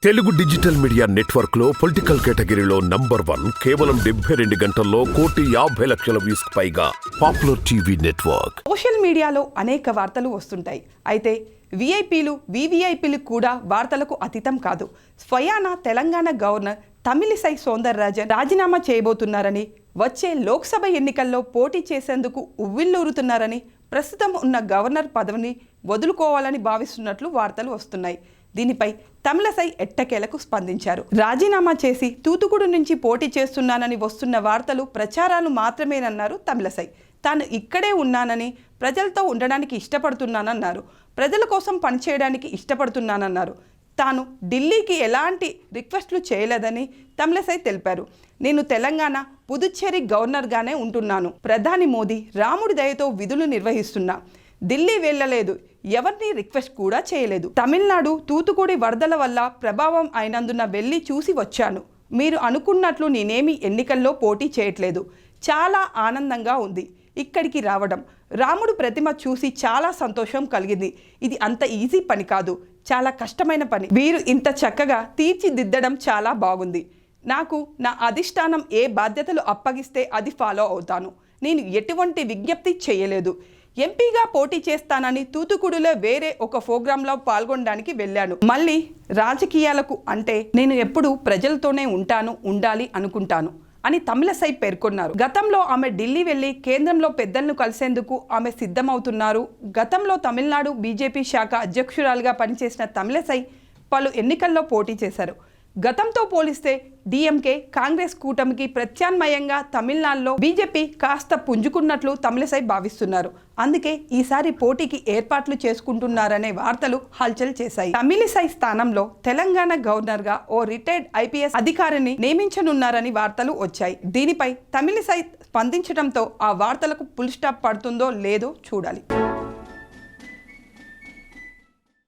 Telugu digital media network లో political కేటగిరీలో #1 కేవలం 72 గంటల్లో 1,50,00,000 వ్యూస్ పైగా పాపులర్ టీవీ నెట్వర్క్. సోషల్ మీడియాలో అనేక వార్తలు వస్తుంటాయి. అయితే విఐపీలు వివిఐపీలు కూడా వార్తలకు అతీతం కాదు. స్వయాన తెలంగాణ గవర్నర్ తమిళిసై సౌందరరాజన్ రాజీనామా చేయబోతున్నారని, వచ్చే లోక్సభ ఎన్నికల్లో పోటీ చేసేందుకు ఉవ్విళ్లూరుతున్నారని, ప్రస్తుతం ఉన్న గవర్నర్ పదవిని వదులుకోవాలని భావిస్తున్నట్లు వార్తలు వస్తున్నాయి. దీనిపై తమిళసై ఎట్టకేలకు స్పందించారు. రాజీనామా చేసి తూతుకుడు నుంచి పోటీ చేస్తున్నానని వస్తున్న వార్తలు ప్రచారాలు మాత్రమేనన్నారు తమిళసై. తాను ఇక్కడే ఉన్నానని, ప్రజలతో ఉండడానికి ఇష్టపడుతున్నానన్నారు. ప్రజల కోసం పనిచేయడానికి ఇష్టపడుతున్నానన్నారు. తాను ఢిల్లీకి ఎలాంటి రిక్వెస్ట్లు చేయలేదని తమిళసై తెలిపారు. నేను తెలంగాణ పుదుచ్చేరి గవర్నర్గానే ఉంటున్నాను. ప్రధాని మోదీ రాముడి దయతో విధులు నిర్వహిస్తున్నా. ఢిల్లీ వెళ్ళలేదు, ఎవరిని రిక్వెస్ట్ కూడా చేయలేదు. తమిళనాడు తూతుకుడి వరదల వల్ల ప్రభావం అయినందున వెళ్ళి చూసి వచ్చాను. మీరు అనుకున్నట్లు నేనేమి ఎన్నికల్లో పోటీ చేయట్లేదు. చాలా ఆనందంగా ఉంది ఇక్కడికి రావడం. రాముడు ప్రతిమ చూసి చాలా సంతోషం కలిగింది. ఇది అంత ఈజీ పని కాదు, చాలా కష్టమైన పని. వీరు ఇంత చక్కగా తీర్చిదిద్దడం చాలా బాగుంది. నాకు నా అధిష్టానం ఏ బాధ్యతలు అప్పగిస్తే అది ఫాలో అవుతాను. నేను ఎటువంటి విజ్ఞప్తి చేయలేదు. ఎంపీగా పోటీ చేస్తానని తూతుకుడిలో వేరే ఒక ప్రోగ్రాంలో పాల్గొనడానికి వెళ్ళాను. మళ్ళీ రాజకీయాలకు అంటే నేను ఎప్పుడు ప్రజలతోనే ఉండాలి అనుకుంటాను అని తమిళసై పేర్కొన్నారు. గతంలో ఆమె ఢిల్లీ వెళ్లి కేంద్రంలో పెద్దలను కలిసేందుకు ఆమె సిద్ధమవుతున్నారు. గతంలో తమిళనాడు బీజేపీ శాఖ అధ్యక్షురాలుగా పనిచేసిన తమిళసై పలు ఎన్నికల్లో పోటీ చేశారు. గతంతో పోలిస్తే డిఎంకే కాంగ్రెస్ కూటమికి ప్రత్యామ్నాయంగా తమిళనాడులో బీజేపీ కాస్త పుంజుకున్నట్లు తమిళసై భావిస్తున్నారు. అందుకే ఈసారి పోటీకి ఏర్పాట్లు చేసుకుంటున్నారనే వార్తలు హల్చల్ చేశాయి. తమిళసై స్థానంలో తెలంగాణ గవర్నర్గా ఓ రిటైర్డ్ ఐపీఎస్ అధికారిని నియమించనున్నారని వార్తలు వచ్చాయి. దీనిపై తమిళసై స్పందించడంతో ఆ వార్తలకు ఫుల్ స్టాప్ పడుతుందో లేదో చూడాలి.